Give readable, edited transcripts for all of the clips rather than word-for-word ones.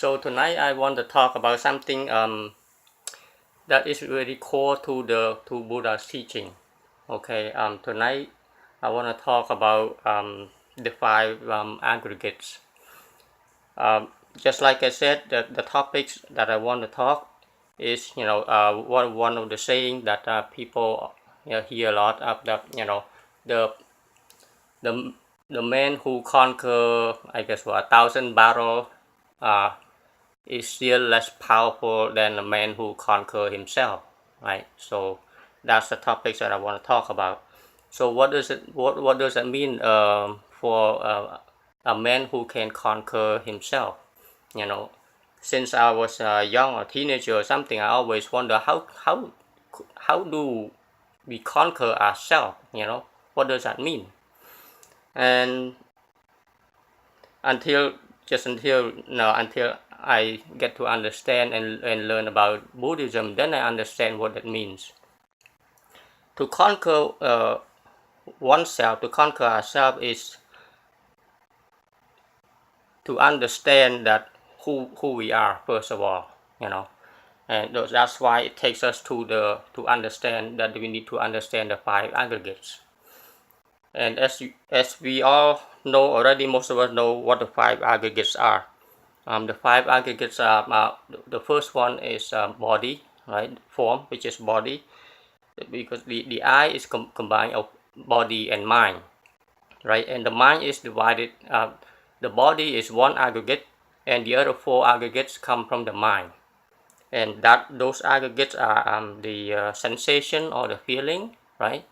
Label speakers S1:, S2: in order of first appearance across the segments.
S1: So tonight I want to talk about something that is very core to Buddha's teaching. Okay, tonight I want to talk about the five aggregates. Just like I said, the topics that I want to talk is one of the saying that people hear a lot of the the the man who conquer, I guess, 1,000 barrel is still less powerful than a man who conquer himself, right? So that's the topics that I want to talk about. So what does it mean for a man who can conquer himself? You know, since I was young or teenager or something, I always wonder how do we conquer ourselves? What does that mean? And until I get to understand and learn about Buddhism, then I understand what that means. To conquer oneself, to conquer ourselves, is to understand that who we are first of all, and that's why it takes us to understand that we need to understand the five aggregates. And as we all know already, most of us know what the five aggregates are. The five aggregates are the first one is body, right? Form, which is body, because the I is combined of body and mind, right? And the mind is divided. The body is one aggregate, and the other four aggregates come from the mind. And those aggregates are the sensation or the feeling, right?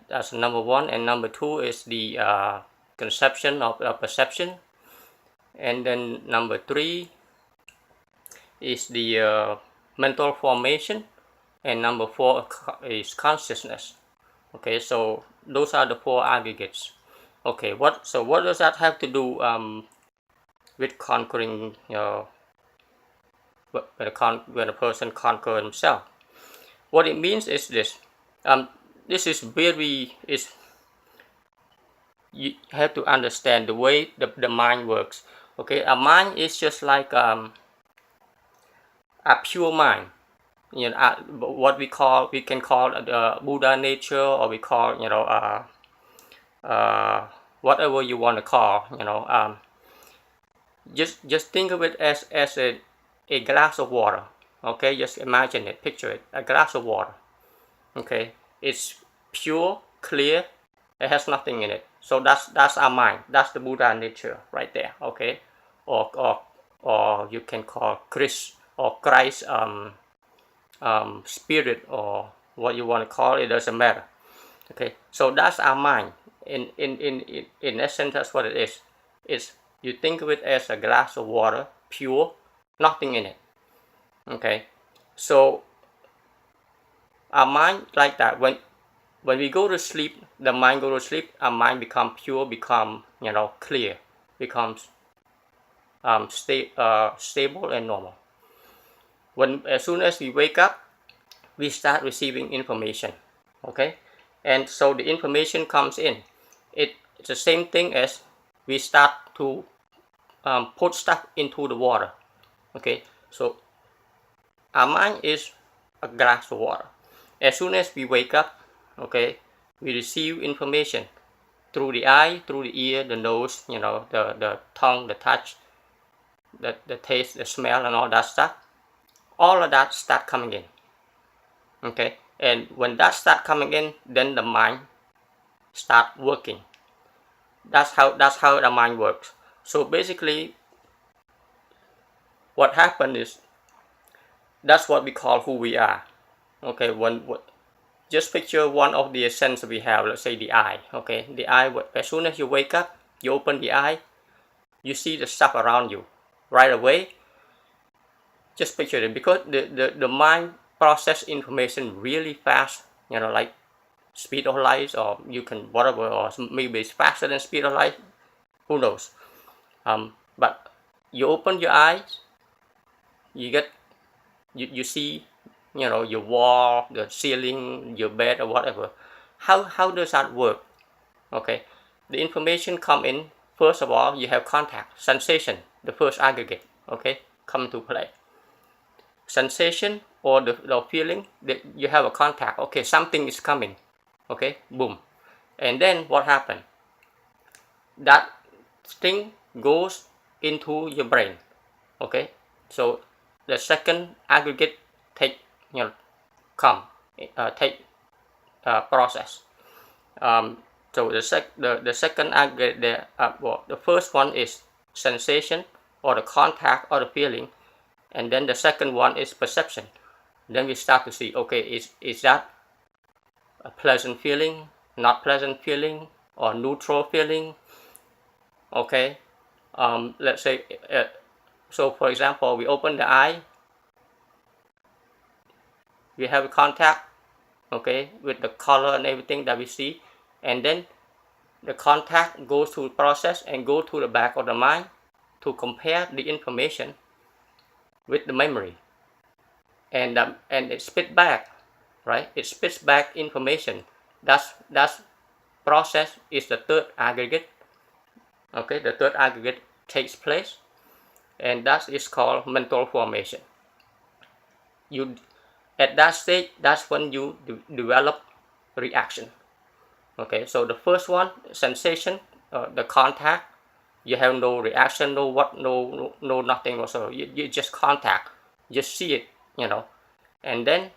S1: That's number one. And number two is the conception of perception. And then number three is the mental formation, and number four is consciousness. Okay, so those are the four aggregates. Okay, what does that have to do with conquering? When a person conquers himself, what it means is this. This is you have to understand the way the mind works. Okay, a mind is just like a pure mind. What we can call Buddha nature, or we call whatever you want to call. Just think of it as a glass of water. Okay, just imagine it, picture it, a glass of water. Okay, it's pure, clear, it has nothing in it. So that's our mind. That's the Buddha nature right there. Okay, or you can call Christ spirit, or what you want to call it, doesn't matter. Okay, so that's our mind. In essence, that's what it is. It's, you think of it as a glass of water, pure, nothing in it. Okay, so our mind like that. When we go to sleep, the mind go to sleep. Our mind become pure, become clear, becomes stable and normal. As soon as we wake up, we start receiving information. Okay, and so the information comes in. It's the same thing as we start to put stuff into the water. Okay, so our mind is a glass of water. As soon as we wake up, okay, we receive information through the eye, through the ear, the nose, the tongue, the touch, the taste, the smell, and all that stuff. All of that start coming in. Okay, and when that start coming in, then the mind start working. That's how the mind works. So basically, what happened is, that's what we call who we are. Okay, just picture one of the sense we have, let's say the eye. Okay, the eye, as soon as you wake up, you open the eye, you see the stuff around you right away. Just picture it, because the mind process information really fast, like speed of light, or you can whatever, or maybe it's faster than speed of light, who knows. But you open your eyes, you see your wall, the ceiling, your bed, or whatever. How does that work? Okay, the information come in. First of all, you have contact, sensation, the first aggregate. okay, come into play. Sensation or the feeling that you have a contact, okay, something is coming, okay, boom, and then what happened? That thing goes into your brain, okay. So the second aggregate take, come, take process. So the second aggregate, the first one is sensation or the contact or the feeling, and then the second one is perception. Then we start to see, okay, is that a pleasant feeling, not pleasant feeling, or neutral feeling, okay. Let's say, so for example, we open the eye, we have a contact, okay, with the color and everything that we see, and then the contact goes through the process and go to the back of the mind to compare the information with the memory, and it spits back, right? It spits back information. That's process is the third aggregate, okay. The third aggregate takes place, and that is called mental formation. You, at that stage, that's when you develop reaction, okay. So the first one, sensation, the contact, you have no reaction, no nothing whatsoever. You just contact, just see it, and then,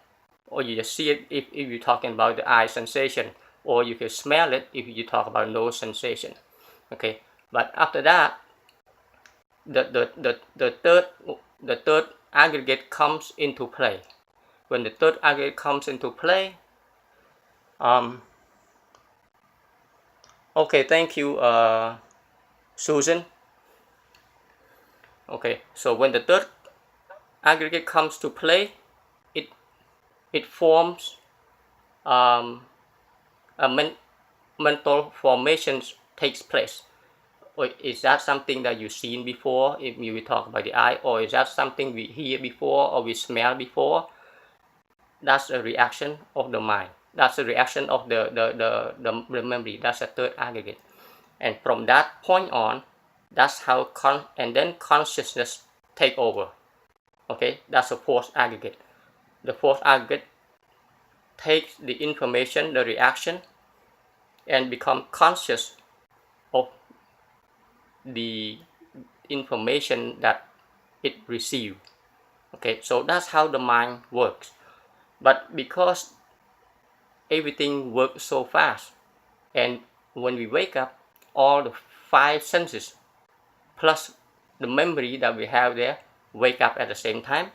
S1: or you just see it if you're talking about the eye sensation, or you can smell it if you talk about nose sensation, okay. But after that, the third aggregate comes into play. When the third aggregate comes into play, okay, thank you, Susan. Okay, so when the third aggregate comes to play, it forms a mental formation takes place. Or is that something that you've seen before if we talk about the eye, or is that something we hear before or we smell before? That's a reaction of the mind. That's a reaction of the memory. That's a third aggregate. And from that point on, that's how and then consciousness take over. Okay, that's the fourth aggregate. The fourth aggregate takes the information, the reaction, and become conscious of the information that it received. Okay, so that's how the mind works. But because everything works so fast, and when we wake up, all the five senses plus the memory that we have there wake up at the same time.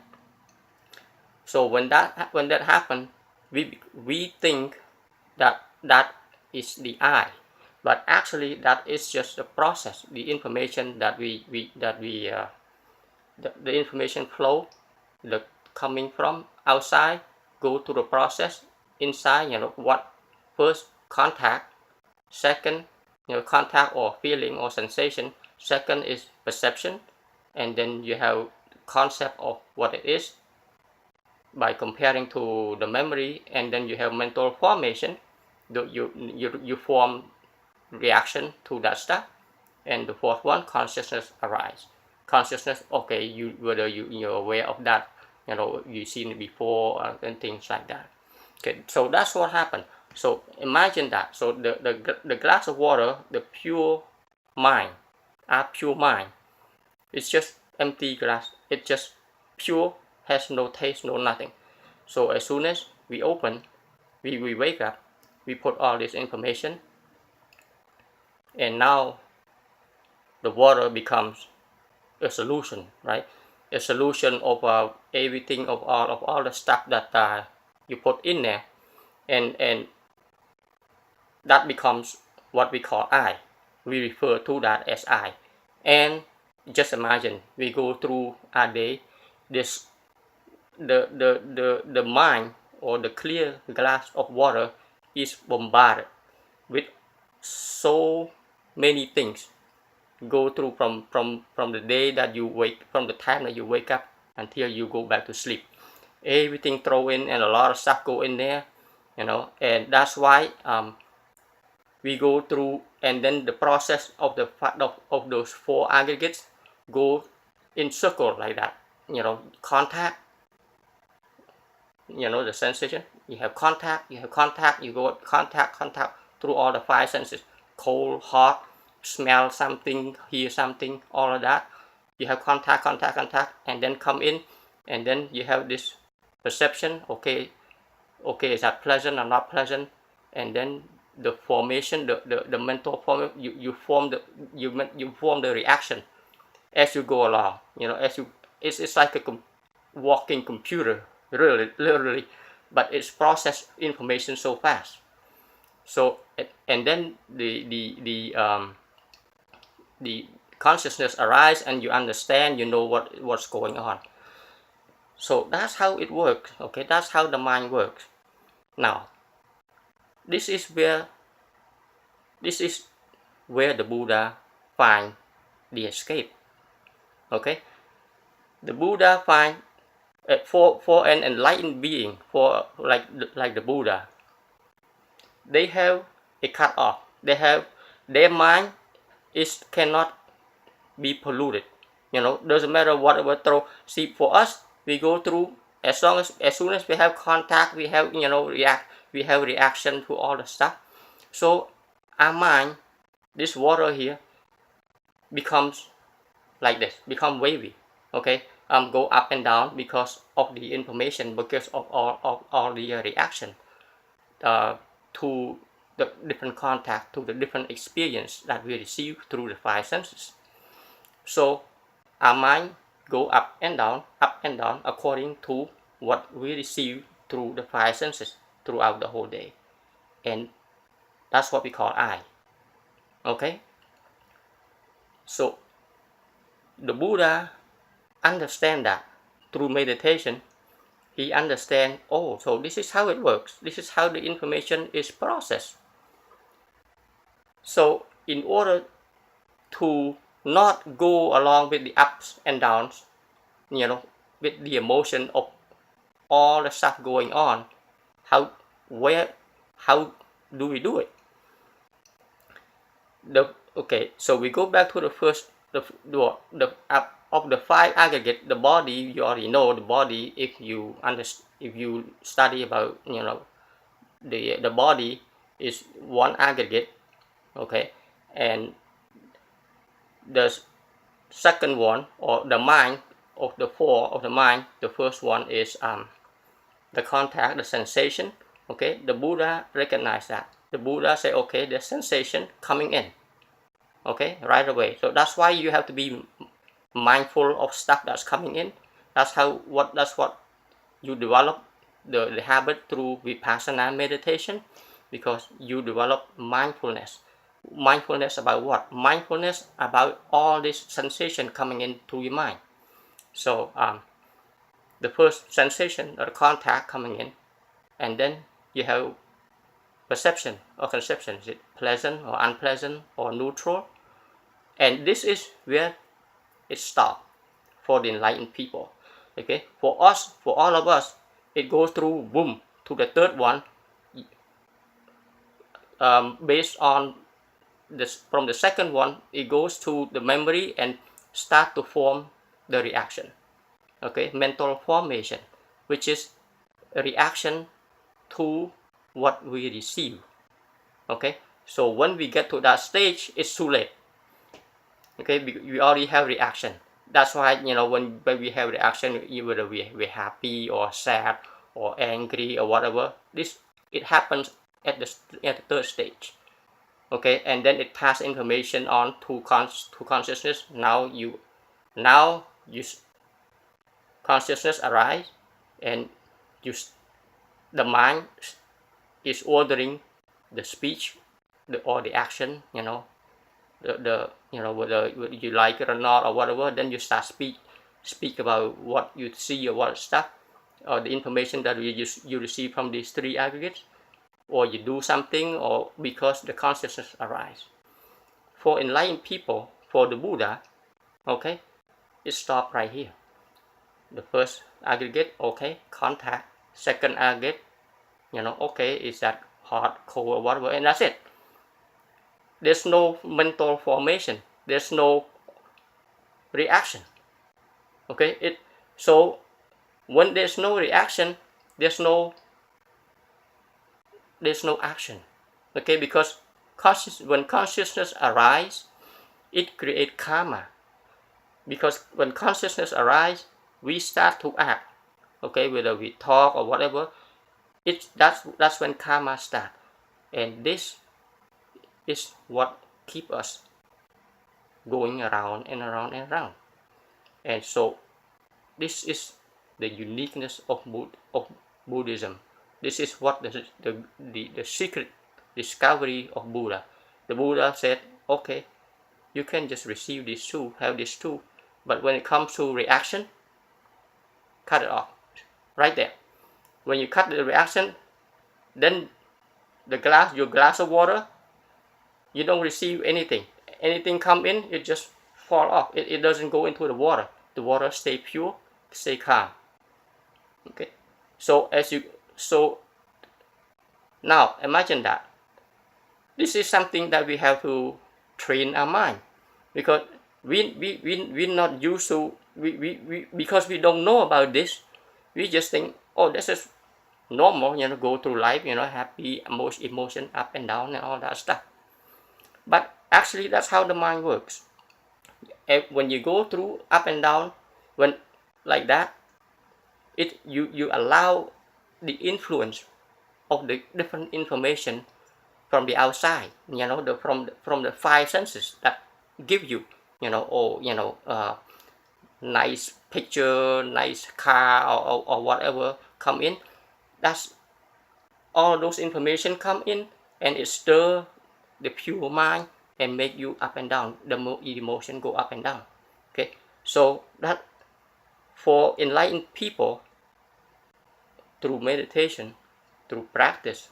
S1: So when that happens, we think that is the eye, but actually that is just the process. The information that the information flow, the coming from outside, go to the process inside. What first contact, second contact or feeling or sensation, second is perception, and then you have concept of what it is by comparing to the memory, and then you have mental formation. You form reaction to that stuff, and the fourth one, consciousness arise. Consciousness, okay, whether you're aware of that, you've seen it before, and things like that. Okay, so that's what happened. So imagine that. So the glass of water, the pure mind, our pure mind, it's just empty glass. It's just pure, has no taste, no nothing. So as soon as we open, we wake up, we put all this information, and now the water becomes a solution, right? A solution of everything, of all the stuff that you put in there, and that becomes what we call I. We refer to that as I. And just imagine we go through a day, this the mind or the clear glass of water is bombarded with so many things go through from the day that you wake, from the time that you wake up until you go back to sleep. Everything throw in, and a lot of stuff go in there, and that's why we go through, and then the process of of those four aggregates go in circle like that, contact, the sensation. You have contact, you go contact through all the five senses: cold, hot, smell something, hear something, all of that. You have contact, and then come in, and then you have this perception. Okay, is that pleasant or not pleasant? And then the formation, the mental form, you form the reaction as you go along. It's like a walking computer, really, literally, but it's process information so fast. So, and then the consciousness arise, and you understand, what's going on. So that's how it works. Okay, that's how the mind works. Now, this is where the Buddha find the escape. Okay, the Buddha find for an enlightened being, for like the Buddha, they have a cut off. Their mind cannot be polluted. Doesn't matter whatever throw. See, for us, we go through, as soon as we have contact, we have reaction to all the stuff. So our mind, this water here, becomes like this, become wavy. Okay, go up and down because of the information, because of all the reaction to the different contact, to the different experience that we receive through the five senses. So our mind go up and down according to what we receive through the five senses throughout the whole day, and that's what we call I. Okay, so the Buddha understand that through meditation. He understand, so this is how it works, this is how the information is processed. So in order to not go along with the ups and downs, with the emotion of all the stuff going on, how do we do it? So we go back to the first, of the five aggregates. The body, you already know the body. If you study about, the body is one aggregate. Okay, and the second one, or the mind, of the four of the mind, the first one is the contact, the sensation. Okay, the Buddha recognized that. The Buddha say, okay, the sensation coming in, okay, right away. So that's why you have to be mindful of stuff that's coming in. That's what you develop the habit through vipassana meditation, because you develop mindfulness. Mindfulness about what? Mindfulness about all this sensation coming in through your mind. So the first sensation or contact coming in, and then you have perception or conception. Is it pleasant or unpleasant or neutral? And this is where it stops for the enlightened people. Okay, for all of us, it goes through, boom, to the third one, based on this. From the second one, it goes to the memory and start to form the reaction. Okay, mental formation, which is a reaction to what we receive. Okay, so when we get to that stage, it's too late. Okay, we already have reaction. That's why, when we have reaction, whether we're happy or sad or angry or whatever, it happens at the third stage. Okay, and then it passes information on to consciousness. Now consciousness arise, and the mind is ordering the speech, or the action. Whether you like it or not or whatever. Then you start speak about what you see or what stuff, or the information that you receive from these three aggregates, or you do something, or because the consciousness arise. For enlightened people, for the Buddha, okay, it stopped right here. The first aggregate, okay, contact. Second aggregate, okay, is that hot, cold, or whatever, and that's it. There's no mental formation. There's no reaction. Okay, so when there's no reaction, there's no action. Okay, because when consciousness arises, it creates karma. Because when consciousness arises, we start to act. Okay, whether we talk or whatever, that's when karma starts. And this is what keeps us going around and around and around. And so this is the uniqueness of Buddhism. This is what the secret discovery of Buddha. The Buddha said, okay, you can just receive this too, have this too, but when it comes to reaction, cut it off right there. When you cut the reaction, then your glass of water, you don't receive anything. Anything come in, it just fall off. It doesn't go into the water. The water stay pure, stay calm. Okay, so now imagine that this is something that we have to train our mind, because we're not used to, because we don't know about this. We just think, oh, this is normal, go through life, happy emotion up and down and all that stuff. But actually that's how the mind works. And when you go through up and down, when like that, you allow the influence of the different information from the outside, from the five senses that give you, nice picture, nice car, or whatever come in. That's all those information come in, and it stir the pure mind and make you up and down. The emotion go up and down. Okay, so that for enlightened people, through meditation, through practice,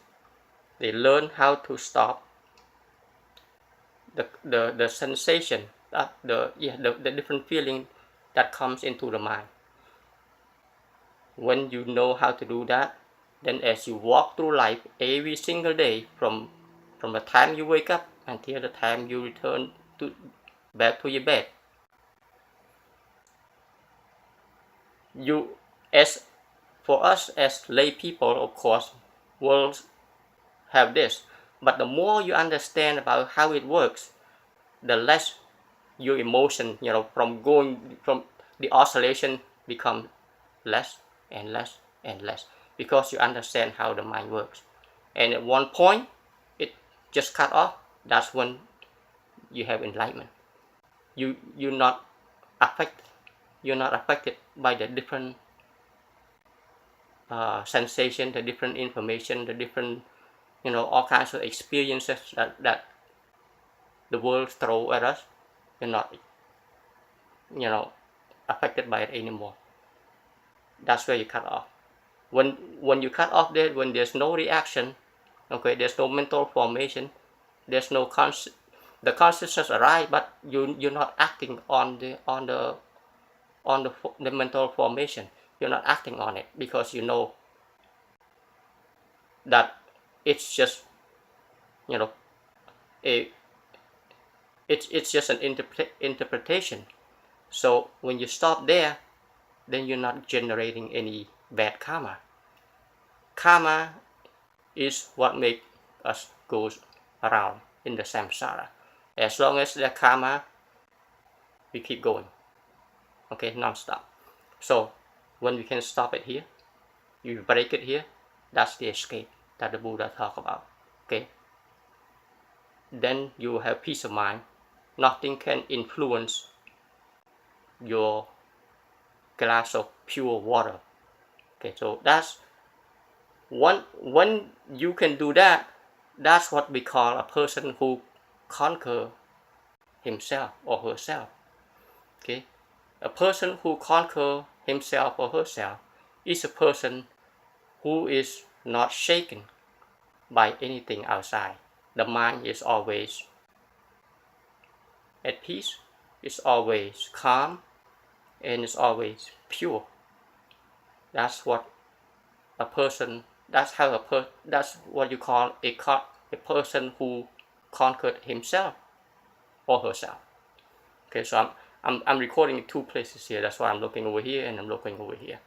S1: they learn how to stop the sensation, the different feeling that comes into the mind. When you know how to do that, then as you walk through life every single day, from the time you wake up until the time you return back to your bed, for us as lay people, of course, will have this, but the more you understand about how it works, the less your emotion, from the oscillation become less and less and less, because you understand how the mind works. And at one point it just cut off. That's when you have enlightenment. You're not affected by the different sensation, the different information, the different, all kinds of experiences that the world throw at us. You're not affected by it anymore. That's where you cut off. When you cut off there, when there's no reaction, okay, there's no mental formation, there's no the consciousness arise, but you're not acting on the mental formation. You're not acting on it, because you know that it's just, it's just an interpretation. So when you stop there, then you're not generating any bad karma. Karma is what makes us go around in the samsara. As long as the karma, we keep going, okay, non-stop. So when we can stop it here, you break it here, that's the escape that the Buddha talked about. Okay, then you have peace of mind. Nothing can influence your glass of pure water. Okay, so that's when you can do that, that's what we call a person who conquer himself or herself. Okay, a person who conquer himself or herself is a person who is not shaken by anything outside. The mind is always at peace, it's always calm, and it's always pure. That's what a person, that's what you call a person who conquered himself or herself. Okay, so I'm recording in 2 places here. That's why I'm looking over here and I'm looking over here.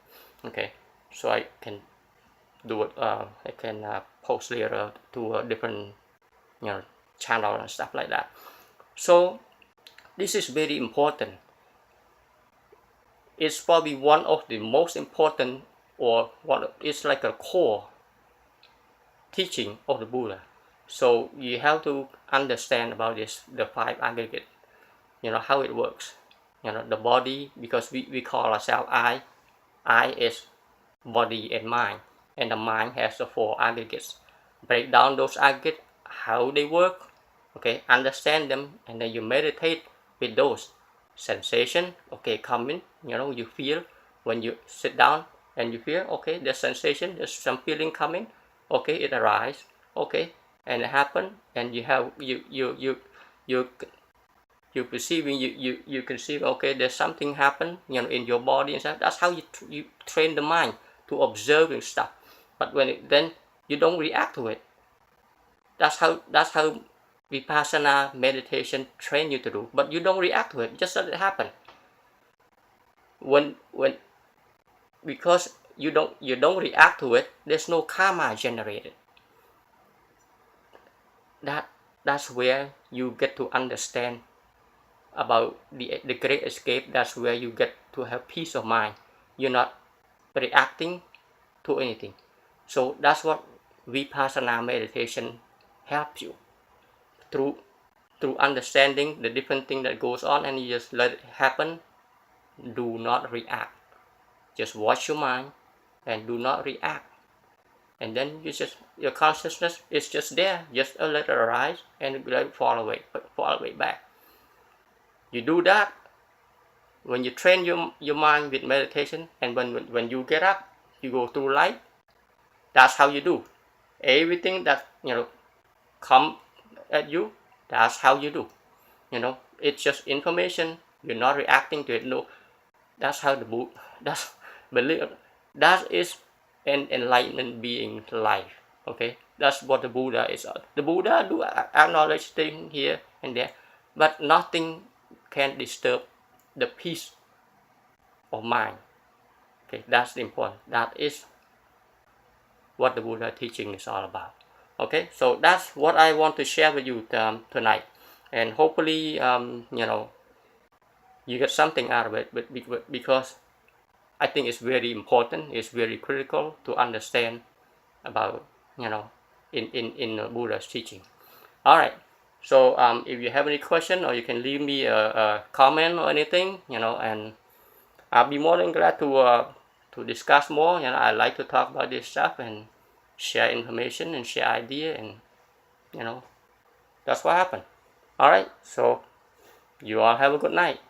S1: Okay, so I can do it. I can post later to a different, channel and stuff like that. So this is very important. It's probably one of the most important, or it's like a core teaching of the Buddha. So you have to understand about this, the 5 aggregates, how it works. The body, because we call ourselves I is body and mind, and the mind has the 4 aggregates. Break down those aggregates, how they work, okay, understand them, and then you meditate with those sensation, okay, coming, you feel when you sit down and you feel, okay, there's sensation, there's some feeling coming, okay, it arises, okay, and it happen, and you have you perceiving, you conceive, okay, there's something happen, in your body and stuff. That's how you train the mind to observing stuff. But then you don't react to it. That's how Vipassana meditation train you to do. But you don't react to it. Just let it happen. When because you don't react to it, there's no karma generated. That's where you get to understand about the great escape. That's where you get to have peace of mind. You're not reacting to anything. So that's what Vipassana meditation helps you through understanding the different thing that goes on, and you just let it happen. Do not react. Just watch your mind and do not react. And then your consciousness is just there. Just let it arise and let it fall away back. You do that when you train your mind with meditation, and when you get up, you go through life. That's how you do. Everything that come at you, that's how you do. It's just information. You're not reacting to it. No, that's how the Buddha. That is an enlightenment being life. Okay, that's what the Buddha is. The Buddha do acknowledge things here and there, but nothing can disturb the peace of mind. Okay, that's important. That is what the Buddha teaching is all about. Okay, so that's what I want to share with you tonight, and hopefully you get something out of it. But because I think it's very important, it's very critical to understand about in Buddha's teaching. All right. So if you have any question, or you can leave me a comment or anything, and I'll be more than glad to discuss more. I like to talk about this stuff and share information and share idea, and that's what happened. All right. So you all have a good night.